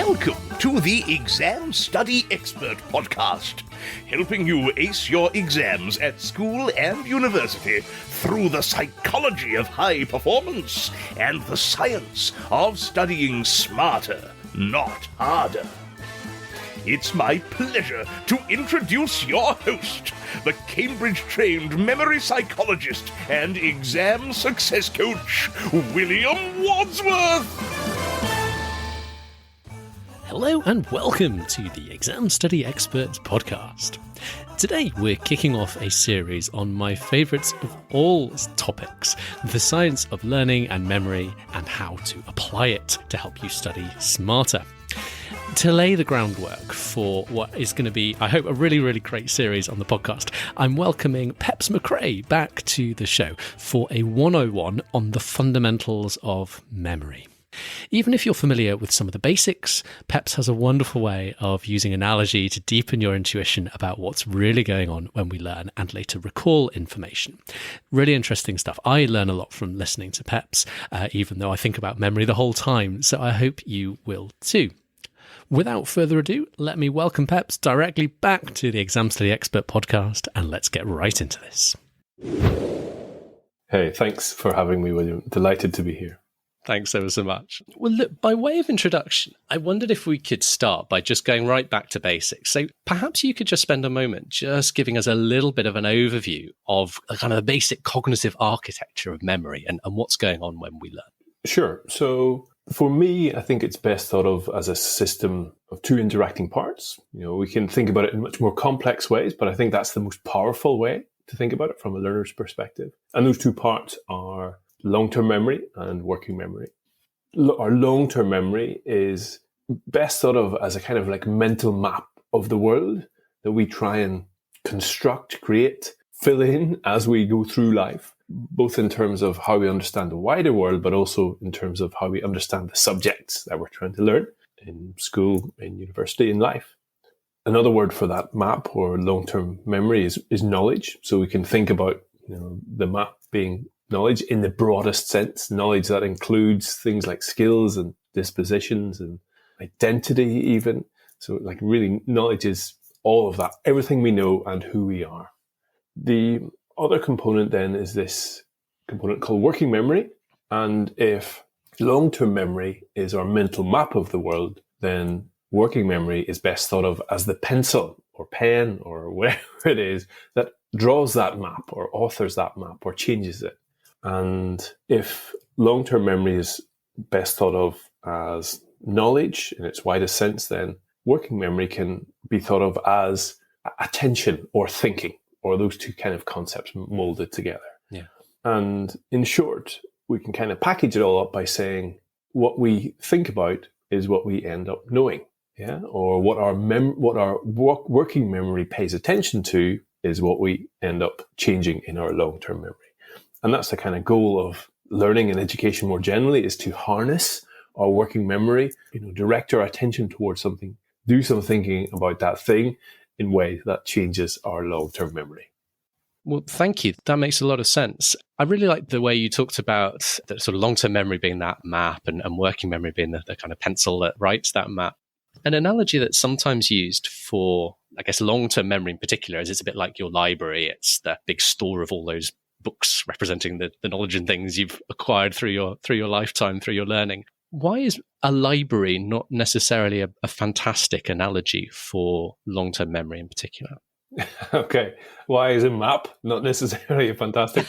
Welcome to the Exam Study Expert Podcast, helping you ace your exams at school and university through the psychology of high performance and the science of studying smarter, not harder. It's my pleasure to introduce your host, the Cambridge-trained memory psychologist and exam success coach, William Wadsworth. Hello and welcome to the Exam Study Experts podcast. Today we're kicking off a series on my favourites of all topics, the science of learning and memory and how to apply it to help you study smarter. To lay the groundwork for what is going to be, I hope, a really, really great series on the podcast, I'm welcoming Peps McCrea back to the show for a 101 on the fundamentals of memory. Even if you're familiar with some of the basics, Peps has a wonderful way of using analogy to deepen your intuition about what's really going on when we learn and later recall information. Really interesting stuff. I learn a lot from listening to Peps, even though I think about memory the whole time, so I hope you will too. Without further ado, let me welcome Peps directly back to the Exam Study Expert podcast, and let's get right into this. Hey, thanks for having me, William. Delighted to be here. Thanks ever so much. Well, look, by way of introduction, I wondered if we could start by just going right back to basics. So perhaps you could just spend a moment just giving us a little bit of an overview of kind of the basic cognitive architecture of memory and what's going on when we learn. Sure. So for me, I think it's best thought of as a system of two interacting parts. You know, we can think about it in much more complex ways, but I think that's the most powerful way to think about it from a learner's perspective. And those two parts are long-term memory and working memory. Our long-term memory is best thought of as a kind of like mental map of the world that we try and construct, create, fill in as we go through life, both in terms of how we understand the wider world, but also in terms of how we understand the subjects that we're trying to learn in school, in university, in life. Another word for that map or long-term memory is knowledge. So we can think about, the map being knowledge in the broadest sense, knowledge that includes things like skills and dispositions and identity even. So like really knowledge is all of that, everything we know and who we are. The other component then is this component called working memory. And if long-term memory is our mental map of the world, then working memory is best thought of as the pencil or pen or whatever it is that draws that map or authors that map or changes it. And if long-term memory is best thought of as knowledge in its widest sense, then working memory can be thought of as attention or thinking, or those two kind of concepts molded together. Yeah. And in short, we can kind of package it all up by saying what we think about is what we end up knowing. Yeah. Or what our working memory pays attention to is what we end up changing in our long-term memory. And that's the kind of goal of learning and education more generally, is to harness our working memory, direct our attention towards something, do some thinking about that thing in ways that changes our long-term memory. Well, thank you. That makes a lot of sense. I really like the way you talked about the sort of long-term memory being that map and working memory being the kind of pencil that writes that map. An analogy that's sometimes used for, I guess, long-term memory in particular is it's a bit like your library. It's the big store of all those books representing the knowledge and things you've acquired through your lifetime, through your learning. Why is a library not necessarily a fantastic analogy for long-term memory in particular? Okay. Why is a map not necessarily a fantastic?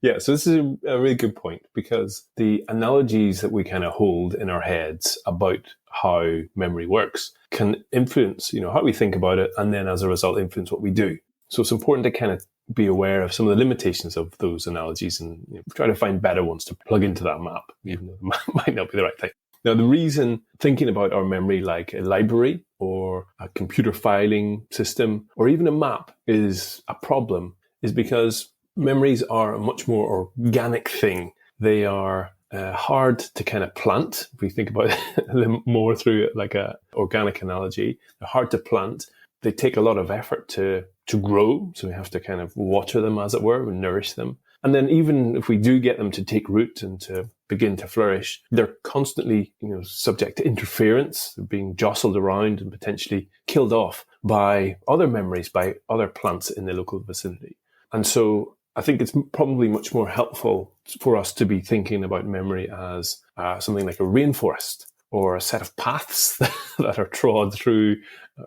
Yeah, so this is a really good point, because the analogies that we kind of hold in our heads about how memory works can influence, how we think about it, and then as a result influence what we do. So it's important to kind of be aware of some of the limitations of those analogies and try to find better ones to plug into that map, even though the map might not be the right thing. Now, the reason thinking about our memory like a library or a computer filing system or even a map is a problem is because memories are a much more organic thing. They are hard to kind of plant. If we think about them more through like a organic analogy, they're hard to plant. They take a lot of effort to grow. So we have to kind of water them, as it were, and nourish them. And then even if we do get them to take root and to begin to flourish, they're constantly, subject to interference. They're being jostled around and potentially killed off by other memories, by other plants in the local vicinity. And so I think it's probably much more helpful for us to be thinking about memory as something like a rainforest or a set of paths that are trod through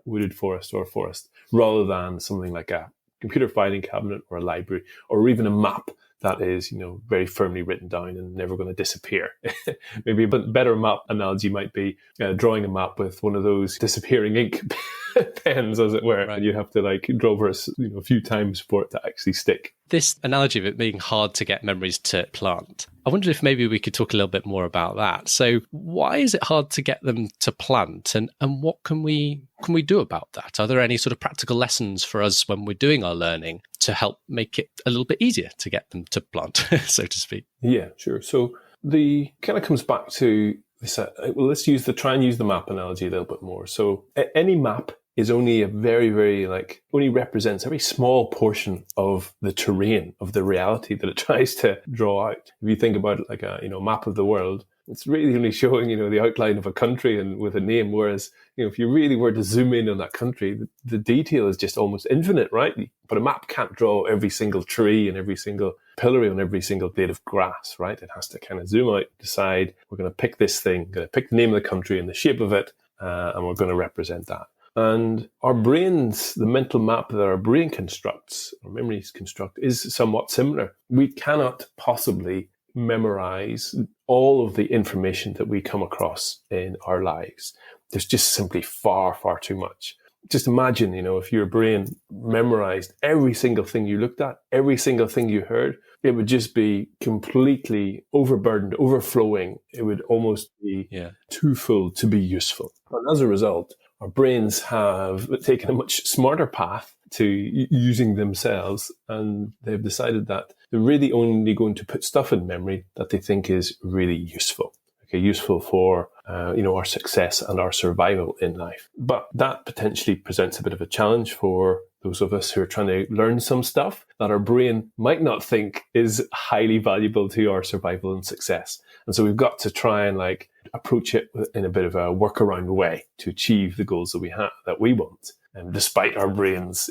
wooded forest or forest, rather than something like a computer filing cabinet or a library, or even a map that is, very firmly written down and never going to disappear. Maybe a better map analogy might be drawing a map with one of those disappearing ink pens, as it were. Right. And you have to draw over a few times for it to actually stick. This analogy of it being hard to get memories to plant, I wondered if maybe we could talk a little bit more about that. So why is it hard to get them to plant, and what can we do about that? Are there any sort of practical lessons for us when we're doing our learning to help make it a little bit easier to get them to plant, so to speak? Yeah, sure. So the kind of comes back to this, let's try and use the map analogy a little bit more. So any map is only a very, very, only represents a very small portion of the terrain, of the reality that it tries to draw out. If you think about it like a, map of the world, it's really only showing, the outline of a country and with a name. Whereas, if you really were to zoom in on that country, the detail is just almost infinite, right? But a map can't draw every single tree and every single pillar on every single blade of grass, right? It has to kind of zoom out, decide, we're going to pick this thing, going to pick the name of the country and the shape of it, and we're going to represent that. And our brains, the mental map that our brain constructs, our memories construct, is somewhat similar. We cannot possibly memorize all of the information that we come across in our lives. There's just simply far, far too much. Just imagine, if your brain memorized every single thing you looked at, every single thing you heard, it would just be completely overburdened, overflowing. It would almost be too full to be useful. And as a result, our brains have taken a much smarter path to using themselves, and they've decided that they're really only going to put stuff in memory that they think is really useful. Useful for our success and our survival in life. But that potentially presents a bit of a challenge for those of us who are trying to learn some stuff that our brain might not think is highly valuable to our survival and success. And so we've got to try and approach it in a bit of a workaround way to achieve the goals that we want, and despite our brains'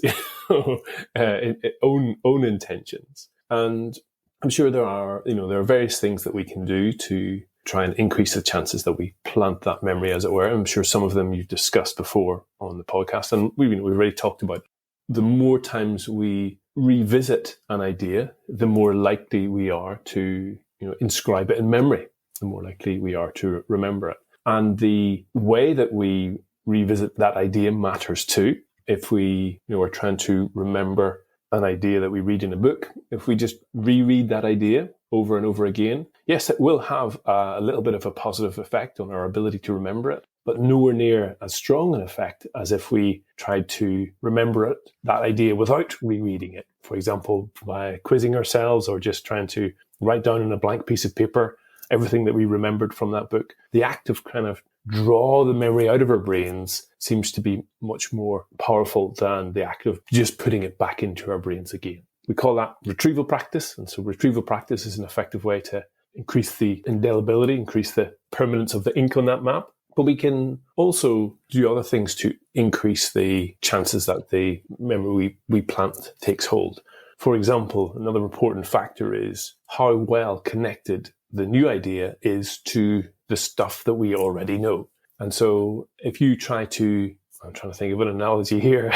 own intentions. And I'm sure there are various things that we can do to try and increase the chances that we plant that memory, as it were. I'm sure some of them you've discussed before on the podcast, and we've already talked about. The more times we revisit an idea, the more likely we are to inscribe it in memory, the more likely we are to remember it. And the way that we revisit that idea matters too. If we are trying to remember an idea that we read in a book, if we just reread that idea over and over again, yes, it will have a little bit of a positive effect on our ability to remember it, but nowhere near as strong an effect as if we tried to remember that idea without rereading it. For example, by quizzing ourselves or just trying to write down on a blank piece of paper everything that we remembered from that book. The act of kind of draw the memory out of our brains seems to be much more powerful than the act of just putting it back into our brains again. We call that retrieval practice. And so retrieval practice is an effective way to increase the indelibility, increase the permanence of the ink on that map. But we can also do other things to increase the chances that the memory we plant takes hold. For example, another important factor is how well connected the new idea is to the stuff that we already know. And so if you try to, I'm trying to think of an analogy here.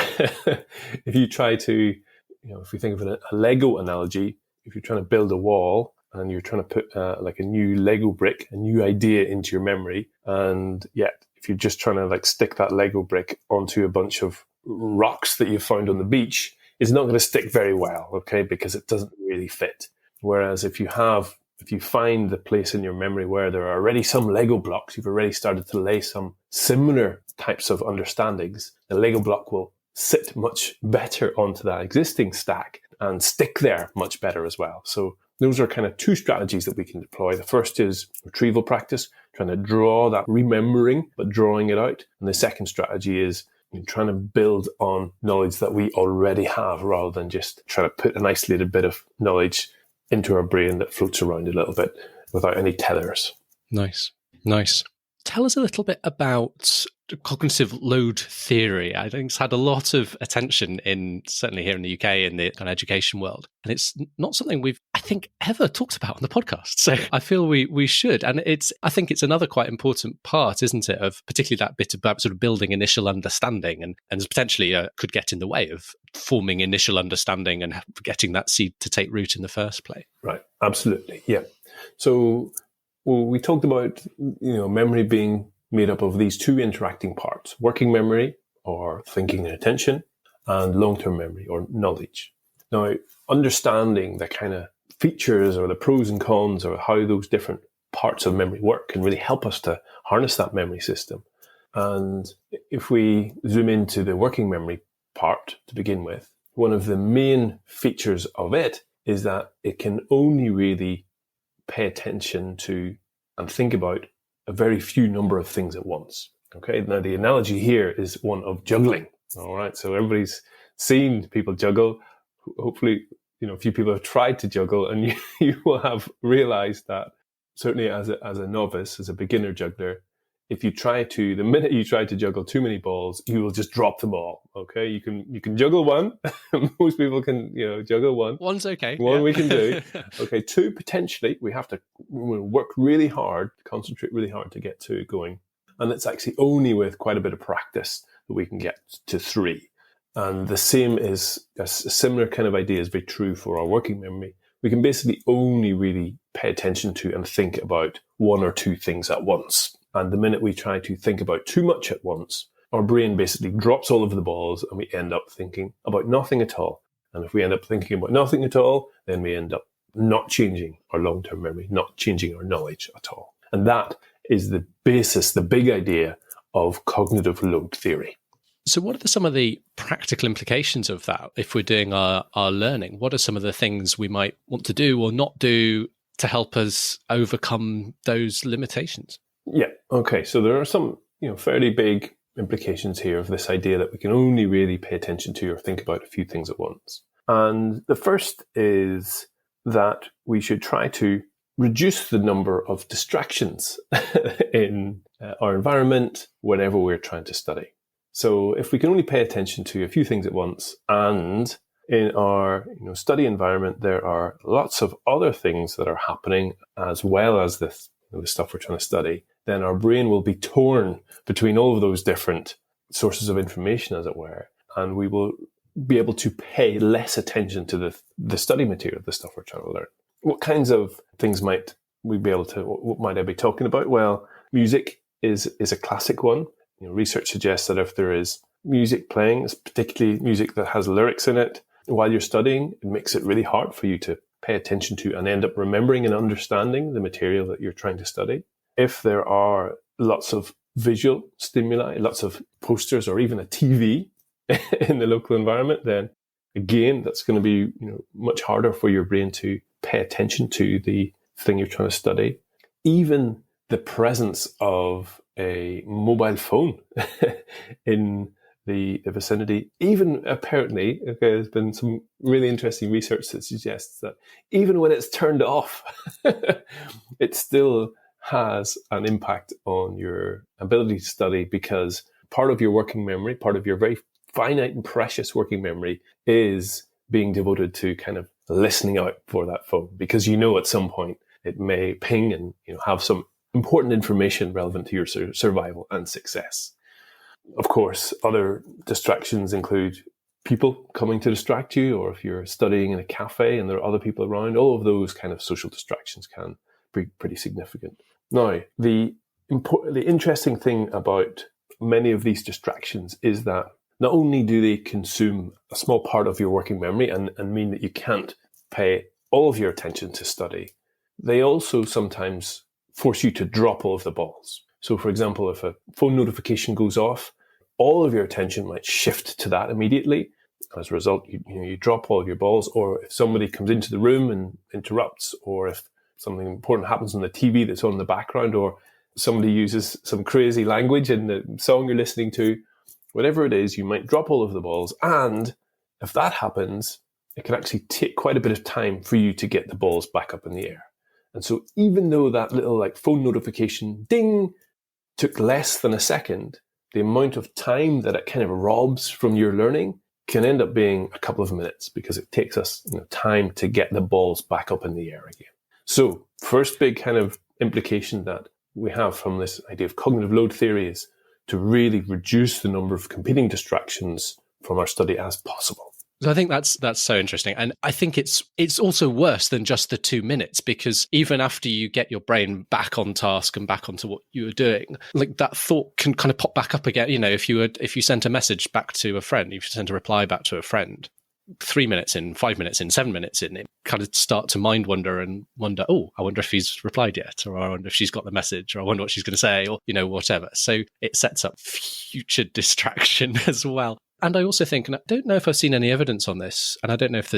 If you try to, if we think of a Lego analogy, if you're trying to build a wall and you're trying to put a new Lego brick, a new idea into your memory, and yet if you're just trying to stick that Lego brick onto a bunch of rocks that you found on the beach, it's not going to stick very well, okay, because it doesn't really fit. Whereas if you find the place in your memory where there are already some Lego blocks, you've already started to lay some similar types of understandings, the Lego block will sit much better onto that existing stack and stick there much better as well. So those are kind of two strategies that we can deploy. The first is retrieval practice, trying to draw that remembering, but drawing it out. And the second strategy is trying to build on knowledge that we already have rather than just trying to put an isolated bit of knowledge into our brain that floats around a little bit without any tethers. Nice. Tell us a little bit about cognitive load theory. I think it's had a lot of attention certainly here in the UK in the kind of education world. And it's not something we've, I think, ever talked about on the podcast. So I feel we should. And I think it's another quite important part, isn't it, of particularly that bit about sort of building initial understanding and potentially could get in the way of forming initial understanding and getting that seed to take root in the first place. Right. Absolutely. Yeah. So we talked about, memory being made up of these two interacting parts: working memory, or thinking and attention, and long-term memory, or knowledge. Now, understanding the kind of features or the pros and cons or how those different parts of memory work can really help us to harness that memory system. And if we zoom into the working memory part to begin with, one of the main features of it is that it can only really pay attention to and think about a very few number of things at once. Okay, now the analogy here is one of juggling. All right, so everybody's seen people juggle. Hopefully, a few people have tried to juggle, and you will have realized that certainly as a novice, as a beginner juggler, the minute you try to juggle too many balls, you will just drop them all. Okay, you can juggle one. Most people can, juggle one. One's okay. One we can do. Okay, two potentially. We have to work really hard, concentrate really hard to get two going. And it's actually only with quite a bit of practice that we can get to three. And the same is a similar kind of idea is very true for our working memory. We can basically only really pay attention to and think about one or two things at once. And the minute we try to think about too much at once, our brain basically drops all of the balls and we end up thinking about nothing at all. And if we end up thinking about nothing at all, then we end up not changing our long-term memory, not changing our knowledge at all. And that is the basis, the big idea of cognitive load theory. So what are some of the practical implications of that if we're doing our learning? What are some of the things we might want to do or not do to help us overcome those limitations? Yeah. Okay. So there are some, fairly big implications here of this idea that we can only really pay attention to or think about a few things at once. And the first is that we should try to reduce the number of distractions in our environment whenever we're trying to study. So if we can only pay attention to a few things at once, and in our study environment, there are lots of other things that are happening as well as the stuff we're trying to study, then our brain will be torn between all of those different sources of information, as it were, and we will be able to pay less attention to the study material, the stuff we're trying to learn. What kinds of things might what might I be talking about? Well, music is a classic one. Research suggests that if there is music playing, particularly music that has lyrics in it, while you're studying, it makes it really hard for you to pay attention to and end up remembering and understanding the material that you're trying to study. If there are lots of visual stimuli, lots of posters or even a TV in the local environment, then again, that's going to be much harder for your brain to pay attention to the thing you're trying to study. Even the presence of a mobile phone in the vicinity, even apparently, there's been some really interesting research that suggests that even when it's turned off, it still has an impact on your ability to study, because part of your working memory, part of your very finite and precious working memory, is being devoted to kind of listening out for that phone, because at some point it may ping and have some important information relevant to your survival and success. Of course, other distractions include people coming to distract you, or if you're studying in a cafe and there are other people around, all of those kind of social distractions can be pretty significant. Now, the interesting thing about many of these distractions is that not only do they consume a small part of your working memory and mean that you can't pay all of your attention to study, they also sometimes force you to drop all of the balls. So, for example, if a phone notification goes off, all of your attention might shift to that immediately. As a result, you drop all of your balls. Or if somebody comes into the room and interrupts, or if something important happens on the TV that's on in the background, or somebody uses some crazy language in the song you're listening to, whatever it is, you might drop all of the balls. And if that happens, it can actually take quite a bit of time for you to get the balls back up in the air. And so even though that little like phone notification ding took less than a second, the amount of time that it kind of robs from your learning can end up being a couple of minutes, because it takes us time to get the balls back up in the air again. So first big kind of implication that we have from this idea of cognitive load theory is to really reduce the number of competing distractions from our study as possible. So I think that's so interesting. And I think it's also worse than just the 2 minutes, because even after you get your brain back on task and back onto what you were doing, like that thought can kind of pop back up again. If you sent a message back to a friend, if you sent a reply back to a friend, 3 minutes in, 5 minutes in, 7 minutes in, it kind of start to mind wander and wonder, oh, I wonder if he's replied yet, or I wonder if she's got the message, or I wonder what she's going to say, or, whatever. So it sets up future distraction as well. And I also think, and I don't know if I've seen any evidence on this, and I don't know if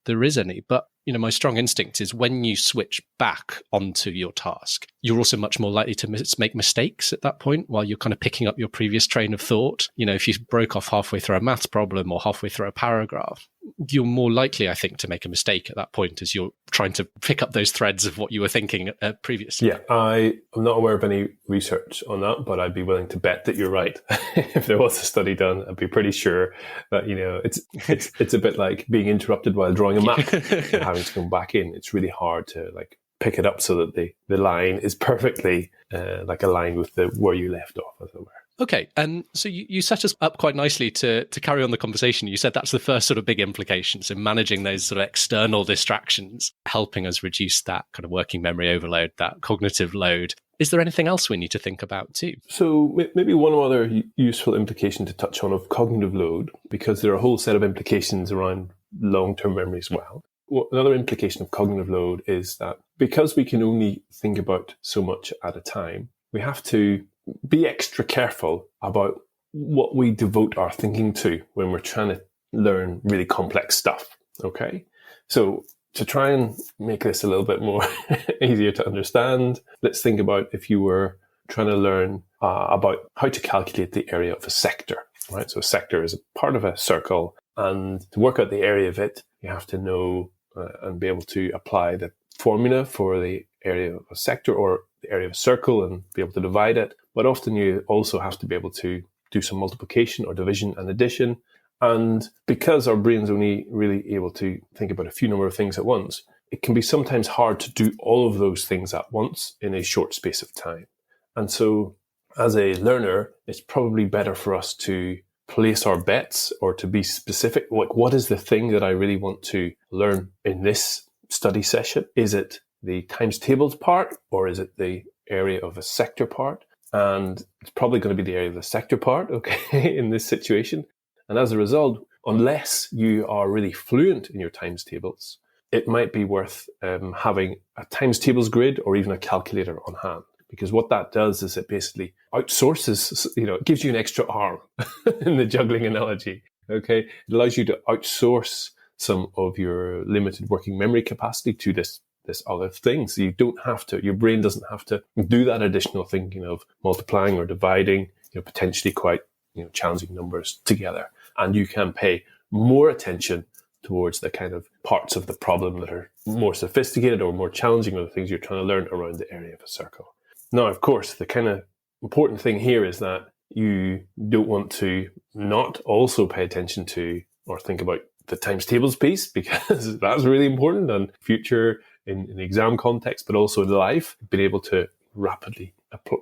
there is any, but my strong instinct is when you switch back onto your task, you're also much more likely to make mistakes at that point while you're kind of picking up your previous train of thought. If you broke off halfway through a maths problem or halfway through a paragraph, you're more likely, I think, to make a mistake at that point as you're trying to pick up those threads of what you were thinking previously. Yeah, I'm not aware of any research on that, but I'd be willing to bet that you're right. If there was a study done, I'd be pretty sure that, it's a bit like being interrupted while drawing a map and having to come back in. It's really hard to pick it up so that the line is perfectly aligned with where you left off, as it were. Okay, and so you set us up quite nicely to carry on the conversation. You said that's the first sort of big implication. So managing those sort of external distractions, helping us reduce that kind of working memory overload, that cognitive load. Is there anything else we need to think about too? So maybe one other useful implication to touch on of cognitive load, because there are a whole set of implications around long-term memory as well. Another implication of cognitive load is that because we can only think about so much at a time, we have to be extra careful about what we devote our thinking to when we're trying to learn really complex stuff. Okay? So to try and make this a little bit more easier to understand, let's think about if you were trying to learn about how to calculate the area of a sector, right? So a sector is a part of a circle, and to work out the area of it, you have to know and be able to apply the formula for the area of a sector or the area of a circle and be able to divide it. But often you also have to be able to do some multiplication or division and addition. And because our brain's only really able to think about a few number of things at once, it can be sometimes hard to do all of those things at once in a short space of time. And so as a learner, it's probably better for us to place our bets or to be specific. Like, what is the thing that I really want to learn in this study session? Is it the times tables part, or is it the area of a sector part? And it's probably going to be the area of the sector part, okay, in this situation. And as a result, unless you are really fluent in your times tables, it might be worth having a times tables grid or even a calculator on hand. Because what that does is it basically outsources, it gives you an extra arm in the juggling analogy, okay? It allows you to outsource some of your limited working memory capacity to this other thing. So you don't have to, your brain doesn't have to do that additional thinking of multiplying or dividing, potentially quite, challenging numbers together. And you can pay more attention towards the kind of parts of the problem that are more sophisticated or more challenging, or the things you're trying to learn around the area of a circle. Now, of course, the kind of important thing here is that you don't want to not also pay attention to or think about the times tables piece, because that's really important and future in the exam context, but also in life. Being able to rapidly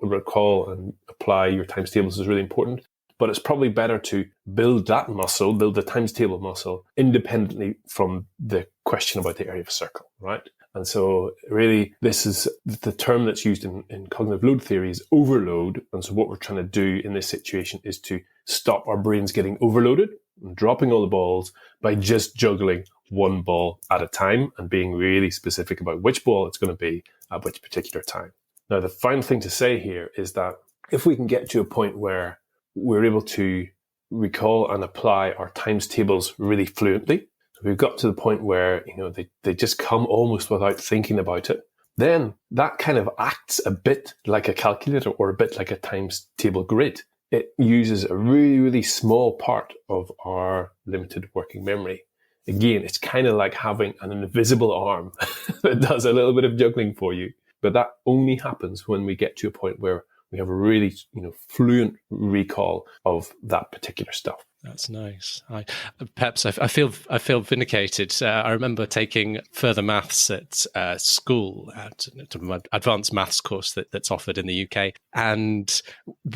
recall and apply your times tables is really important. But it's probably better to build that muscle, build the times table muscle, independently from the question about the area of a circle, right? And so really, this is the term that's used in cognitive load theory is overload. And so what we're trying to do in this situation is to stop our brains getting overloaded and dropping all the balls by just juggling one ball at a time and being really specific about which ball it's going to be at which particular time. Now, the final thing to say here is that if we can get to a point where we're able to recall and apply our times tables really fluently, we've got to the point where, they just come almost without thinking about it, then that kind of acts a bit like a calculator or a bit like a times table grid. It uses a really, really small part of our limited working memory. again, it's kind of like having an invisible arm that does a little bit of juggling for you. But that only happens when we get to a point where we have a really, fluent recall of that particular stuff. That's nice. Perhaps I feel vindicated. I remember taking further maths at school, at my advanced maths course that's offered in the UK, and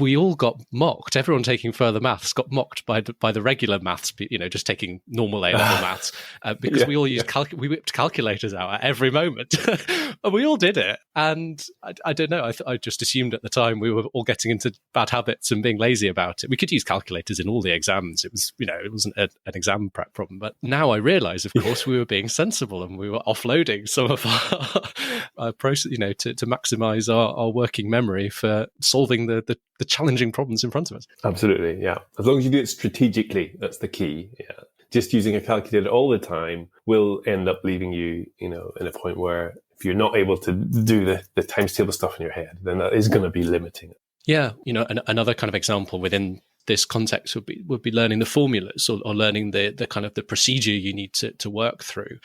we all got mocked. Everyone taking further maths got mocked by the regular maths, just taking normal A-level maths, because we all used we whipped calculators out at every moment, and we all did it. And I don't know. I just assumed at the time we were all getting into bad habits and being lazy about it. We could use calculators in all the exams. It was, it wasn't an exam prep problem. But now I realise, of course, we were being sensible and we were offloading some of our process, to maximise our working memory for solving the challenging problems in front of us. Absolutely, yeah. As long as you do it strategically, that's the key. Yeah. Just using a calculator all the time will end up leaving you, in a point where if you're not able to do the times table stuff in your head, then that is going to be limiting. Yeah, another kind of example within this context would be learning the formulas or learning the kind of the procedure you need to work through.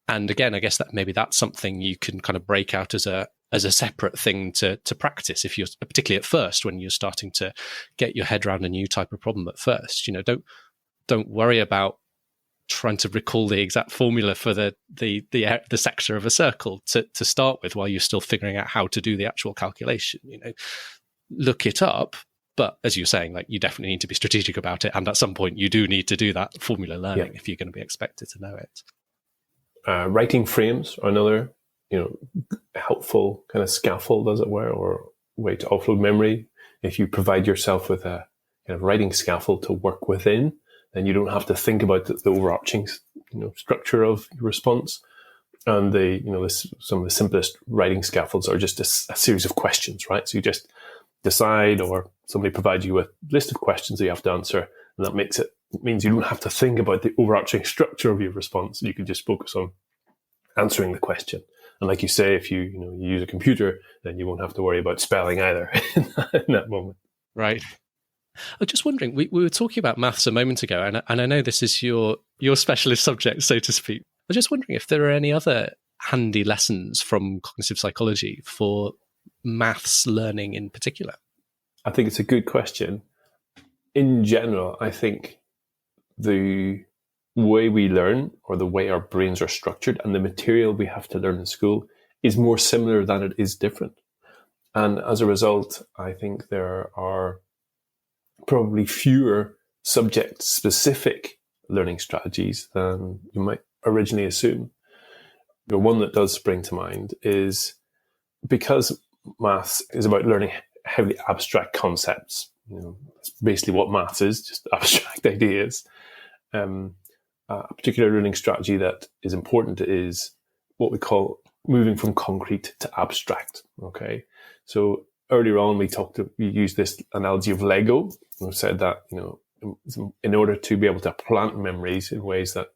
And again, I guess that maybe that's something you can kind of break out as a separate thing to practice, if you're particularly at first, when you're starting to get your head around a new type of problem at first. Don't worry about trying to recall the exact formula for the sector of a circle to start with, while you're still figuring out how to do the actual calculation. Look it up, but as you're saying, like, you definitely need to be strategic about it, and at some point you do need to do that formula learning if you're going to be expected to know it. Writing frames are another, helpful kind of scaffold, as it were, or way to offload memory. If you provide yourself with a kind of writing scaffold to work within, then you don't have to think about the overarching, structure of your response. And some of the simplest writing scaffolds are just a series of questions, right? So you just decide, or somebody provides you with a list of questions that you have to answer, and that means you don't have to think about the overarching structure of your response. You can just focus on answering the question. And like you say, if you use a computer, then you won't have to worry about spelling either in that moment. Right. I'm just wondering, we were talking about maths a moment ago, and I know this is your specialist subject, so to speak. I'm just wondering if there are any other handy lessons from cognitive psychology for maths learning in particular. I think it's a good question. In general, I think the way we learn, or the way our brains are structured, and the material we have to learn in school is more similar than it is different. And as a result, I think there are probably fewer subject-specific learning strategies than you might originally assume. The one that does spring to mind is, because maths is about learning heavily abstract concepts. That's basically what maths is, just abstract ideas. A particular learning strategy that is important is what we call moving from concrete to abstract. Okay, so earlier on we used this analogy of Lego. We said that in order to be able to plant memories in ways that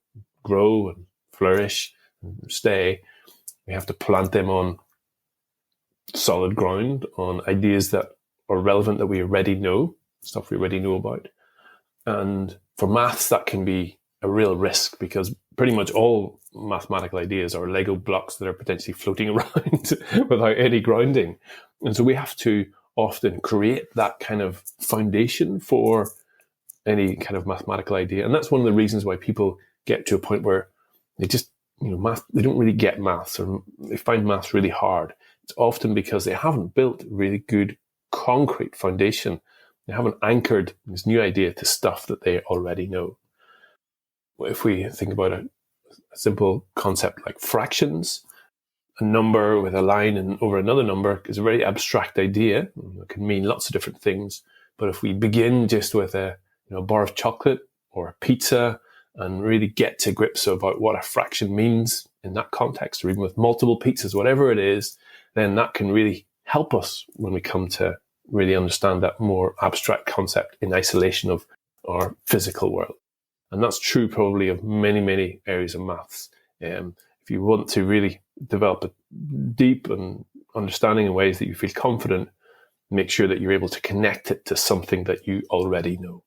grow and flourish and stay, we have to plant them on solid ground, on ideas that are relevant, that we already know, stuff we already know about. And for maths, that can be a real risk, because pretty much all mathematical ideas are Lego blocks that are potentially floating around without any grounding. And so we have to often create that kind of foundation for any kind of mathematical idea. And that's one of the reasons why people get to a point where they just, math, they don't really get maths, or they find maths really hard. It's often because they haven't built really good concrete foundation. They haven't anchored this new idea to stuff that they already know. If we think about a simple concept like fractions, a number with a line and over another number is a very abstract idea. It can mean lots of different things. But if we begin just with a bar of chocolate or a pizza, and really get to grips about what a fraction means in that context, or even with multiple pizzas, whatever it is, then that can really help us when we come to really understand that more abstract concept in isolation of our physical world. And that's true probably of many, many areas of maths. If you want to really develop a deep and understanding in ways that you feel confident, make sure that you're able to connect it to something that you already know.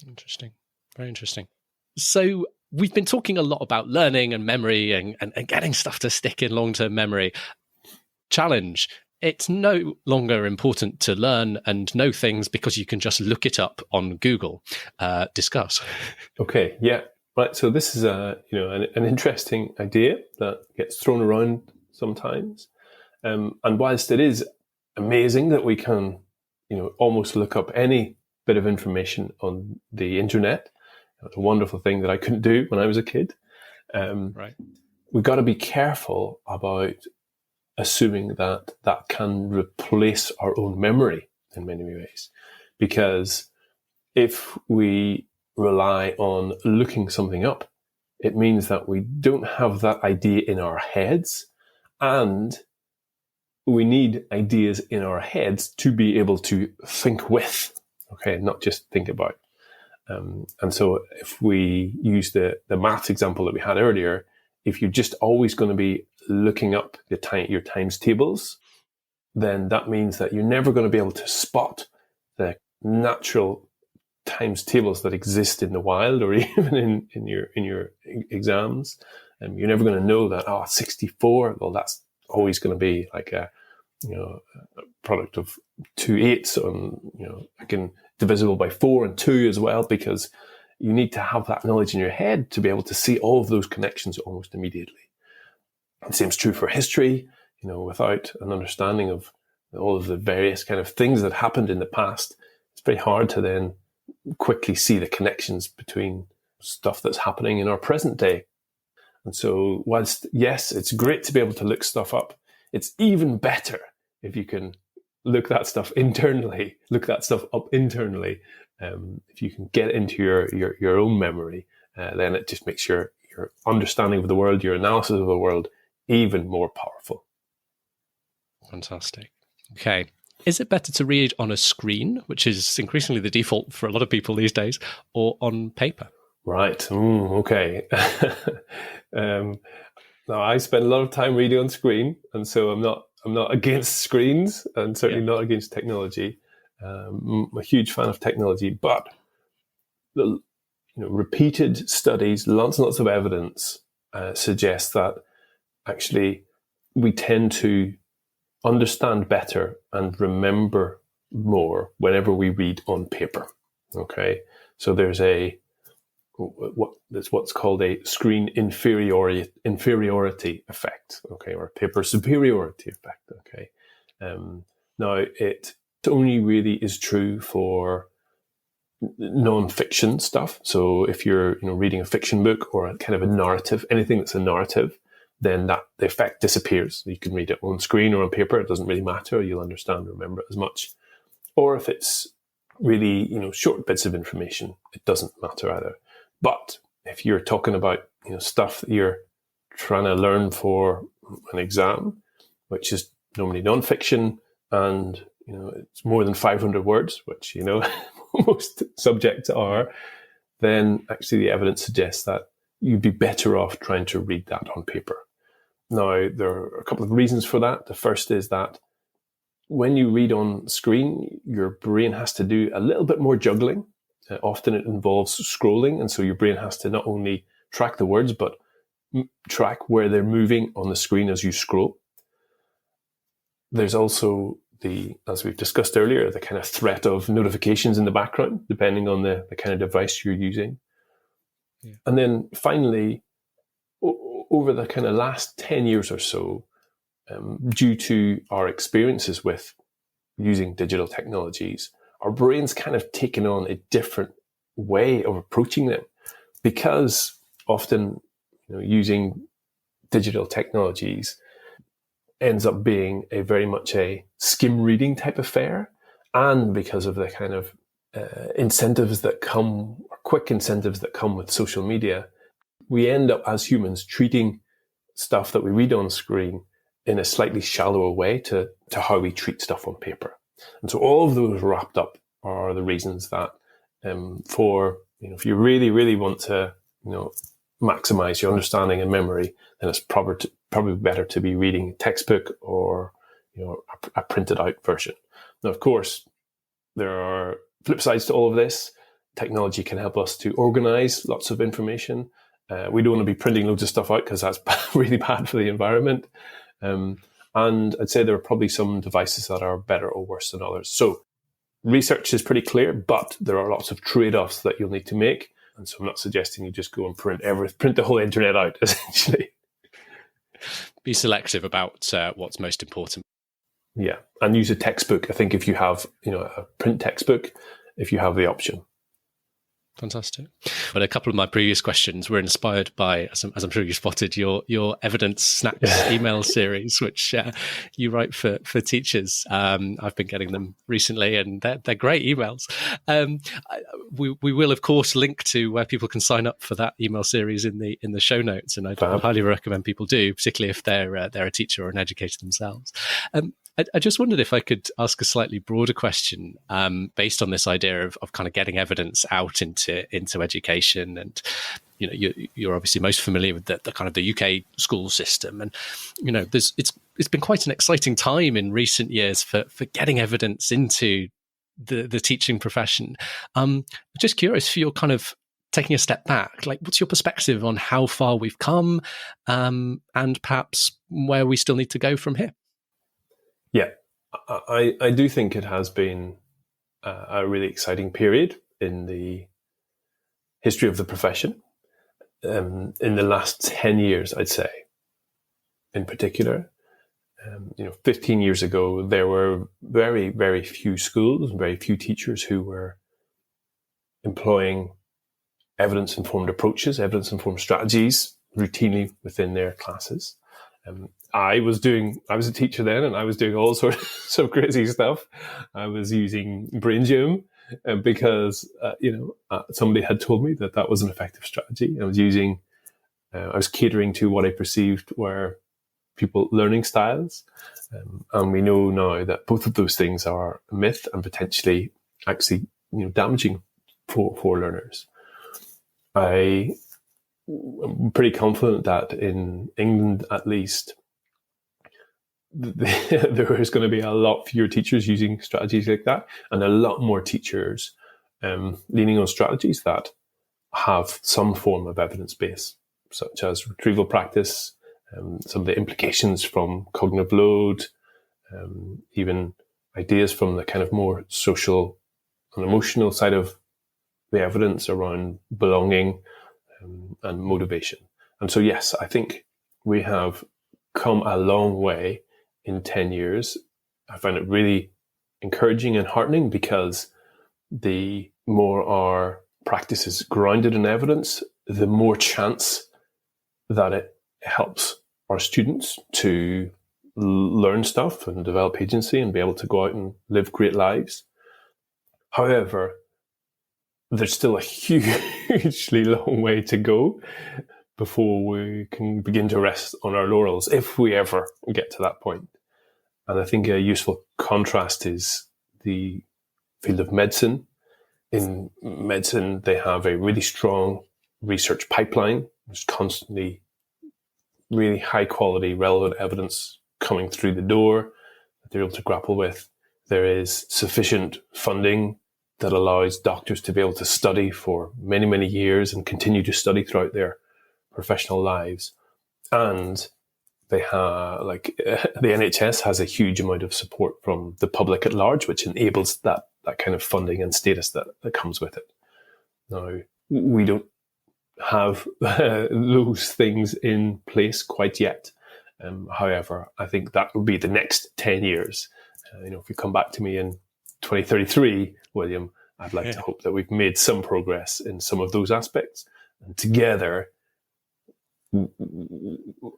Interesting. Very interesting. So we've been talking a lot about learning and memory and getting stuff to stick in long-term memory. Challenge. It's no longer important to learn and know things because you can just look it up on Google. Discuss. Okay, yeah. Right, so this is an interesting idea that gets thrown around sometimes. And whilst it is amazing that we can, almost look up any bit of information on the internet, it's a wonderful thing that I couldn't do when I was a kid. Right. We've got to be careful about assuming that that can replace our own memory in many ways. Because if we rely on looking something up, it means that we don't have that idea in our heads, and we need ideas in our heads to be able to think with, okay, not just think about. And so if we use the maths example that we had earlier, if you're just always going to be looking up your times tables, then that means that you're never going to be able to spot the natural times tables that exist in the wild or even in your exams. And you're never going to know that, 64, well, that's always going to be like a product of 2 8s on, I can divisible by 4 and 2 as well, because you need to have that knowledge in your head to be able to see all of those connections almost immediately. The same is true for history. Without an understanding of all of the various kind of things that happened in the past, it's very hard to then quickly see the connections between stuff that's happening in our present day. And so whilst, yes, it's great to be able to look stuff up, it's even better if you can look that stuff up internally. If you can get into your own memory, then it just makes your understanding of the world, your analysis of the world, even more powerful. Fantastic. Okay. Is it better to read on a screen, which is increasingly the default for a lot of people these days, or on paper? Right. Okay. Now, I spend a lot of time reading on screen, and so I'm not against screens, and certainly not against technology. I'm a huge fan of technology, but repeated studies, lots and lots of evidence suggest that actually we tend to understand better and remember more whenever we read on paper. Okay, so there's what's called a screen inferiority effect, okay, or a paper superiority effect. Okay, now it only really is true for non-fiction stuff. So if you're reading a fiction book or a kind of a narrative, anything that's a narrative, then the effect disappears. You can read it on screen or on paper; it doesn't really matter. You'll understand and remember it as much. Or if it's really short bits of information, it doesn't matter either. But if you're talking about stuff that you're trying to learn for an exam, which is normally non-fiction, and it's more than 500 words, which most subjects are, then actually the evidence suggests that you'd be better off trying to read that on paper. Now, there are a couple of reasons for that. The first is that when you read on screen, your brain has to do a little bit more juggling. Often it involves scrolling, and so your brain has to not only track the words, but track where they're moving on the screen as you scroll. There's also as we've discussed earlier, the kind of threat of notifications in the background, depending on the kind of device you're using. Yeah. And then finally, over the kind of last 10 years or so, due to our experiences with using digital technologies, our brains kind of taken on a different way of approaching them, because often using digital technologies ends up being very much a skim reading type affair, and because of the kind of incentives that come, or quick incentives that come with social media, we end up as humans treating stuff that we read on screen in a slightly shallower way to how we treat stuff on paper. And so all of those wrapped up are the reasons that if you really, really want to maximize your understanding and memory, then it's probably better to be reading a textbook or a printed out version. Now, of course, there are flip sides to all of this. technology can help us to organize lots of information. We don't want to be printing loads of stuff out because that's really bad for the environment. And I'd say there are probably some devices that are better or worse than others. So research is pretty clear, but there are lots of trade-offs that you'll need to make. And so I'm not suggesting you just go and print the whole internet out, essentially. Be selective about what's most important. Yeah, and use a textbook. I think if you have, a print textbook, if you have the option. Fantastic. But a couple of my previous questions were inspired by, as I'm sure you spotted, your evidence snacks email series, which you write for teachers. I've been getting them recently, and they're great emails. We will, of course, link to where people can sign up for that email series in the show notes, and I'd highly recommend people do, particularly if they're a teacher or an educator themselves. I just wondered if I could ask a slightly broader question based on this idea of kind of getting evidence out into education. And, you're obviously most familiar with the kind of the UK school system. And, it's been quite an exciting time in recent years for getting evidence into the teaching profession. Just curious for your kind of taking a step back, like what's your perspective on how far we've come and perhaps where we still need to go from here? Yeah, I do think it has been a really exciting period in the history of the profession. In the last 10 years, I'd say, in particular. 15 years ago, there were very, very few schools, very few teachers who were employing evidence-informed approaches, evidence-informed strategies routinely within their classes. I was a teacher then, and I was doing all sorts of crazy stuff. I was using Brain Gym because, somebody had told me that was an effective strategy. I was catering to what I perceived were people learning styles. And we know now that both of those things are a myth and potentially actually, damaging for learners. I'm pretty confident that in England, at least, there is going to be a lot fewer teachers using strategies like that, and a lot more teachers leaning on strategies that have some form of evidence base, such as retrieval practice, some of the implications from cognitive load, even ideas from the kind of more social and emotional side of the evidence around belonging and motivation. And so, yes, I think we have come a long way in 10 years. I find it really encouraging and heartening because the more our practice is grounded in evidence, the more chance that it helps our students to learn stuff and develop agency and be able to go out and live great lives. However, there's still a hugely long way to go before we can begin to rest on our laurels, if we ever get to that point. And I think a useful contrast is the field of medicine. In medicine, they have a really strong research pipeline. There's constantly really high quality, relevant evidence coming through the door that they're able to grapple with. There is sufficient funding that allows doctors to be able to study for many, many years and continue to study throughout their professional lives. And they have, the NHS has a huge amount of support from the public at large, which enables that kind of funding and status that comes with it. Now, we don't have those things in place quite yet. However, I think that will be the next 10 years. If you come back to me in 2033, William, I'd like to hope that we've made some progress in some of those aspects. And together,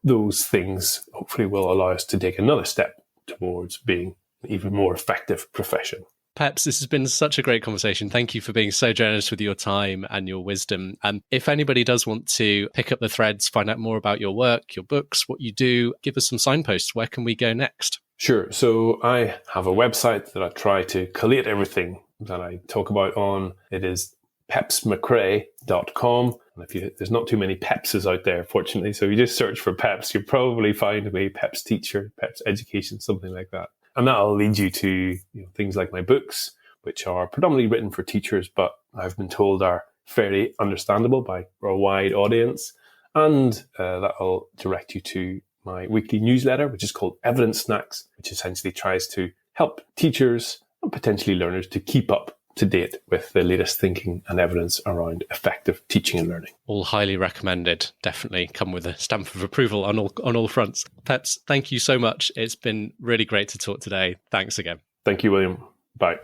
those things hopefully will allow us to take another step towards being an even more effective profession. Peps, this has been such a great conversation. Thank you for being so generous with your time and your wisdom. And if anybody does want to pick up the threads, find out more about your work, your books, what you do, give us some signposts. Where can we go next? Sure. So I have a website that I try to collate everything that I talk about on. It is pepsmccrea.com. And there's not too many Pepses out there, fortunately. So if you just search for Peps, you'll probably find me, Peps teacher, Peps education, something like that. And that'll lead you to things like my books, which are predominantly written for teachers, but I've been told are fairly understandable by a wide audience. And that'll direct you to my weekly newsletter, which is called Evidence Snacks, which essentially tries to help teachers and potentially learners to keep up to date with the latest thinking and evidence around effective teaching and learning. All highly recommended. Definitely come with a stamp of approval on all fronts. Peps, thank you so much. It's been really great to talk today. Thanks again. Thank you, William. Bye.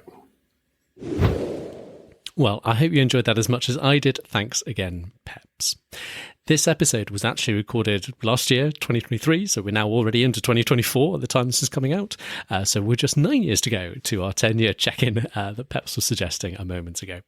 Well, I hope you enjoyed that as much as I did. Thanks again, Peps. This episode was actually recorded last year, 2023, so we're now already into 2024 at the time this is coming out. So we're just 9 years to go to our 10-year check-in that Peps was suggesting a moment ago.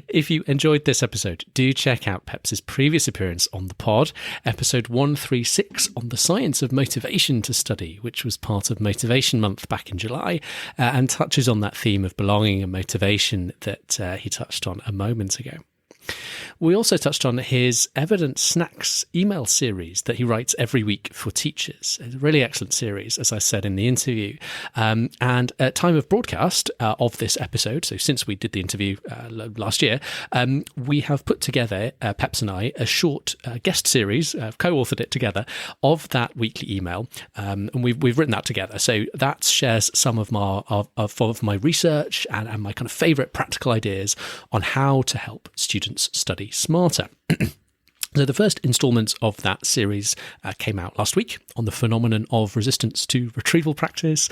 If you enjoyed this episode, do check out Peps's previous appearance on the pod, episode 136 on the science of motivation to study, which was part of Motivation Month back in July, and touches on that theme of belonging and motivation that he touched on a moment ago. We also touched on his Evidence Snacks email series that he writes every week for teachers. It's a really excellent series, as I said in the interview. And at time of broadcast of this episode, so since we did the interview last year, we have put together, Peps and I, a short guest series, co-authored it together, of that weekly email. And we've written that together. So that shares some of my research and my kind of favourite practical ideas on how to help students study smarter. So the first instalment of that series came out last week on the phenomenon of resistance to retrieval practice,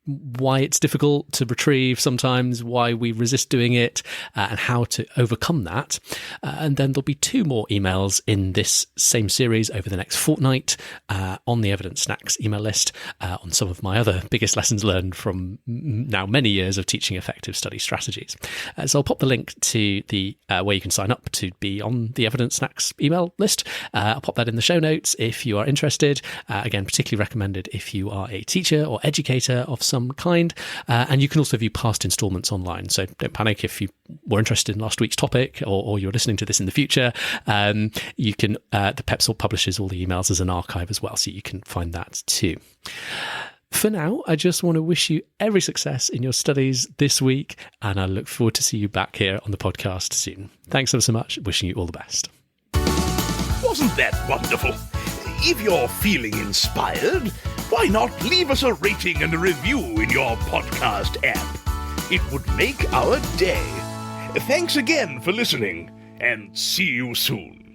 why it's difficult to retrieve sometimes, why we resist doing it, and how to overcome that. And then there'll be 2 more emails in this same series over the next fortnight on the Evidence Snacks email list on some of my other biggest lessons learned from now many years of teaching effective study strategies. So I'll pop the link to the where you can sign up to be on the Evidence Snacks email list. I'll pop that in the show notes if you are interested. Again, particularly recommended if you are a teacher or educator of some kind, and you can also view past installments online, so don't panic if you were interested in last week's topic or you're listening to this in the future. You can the Peps publishes all the emails as an archive as well, so you can find that too. For now, I just want to wish you every success in your studies this week, and I look forward to see you back here on the podcast soon. Thanks ever so much. Wishing you all the best. Wasn't that wonderful? If you're feeling inspired, why not leave us a rating and a review in your podcast app? It would make our day. Thanks again for listening, and see you soon.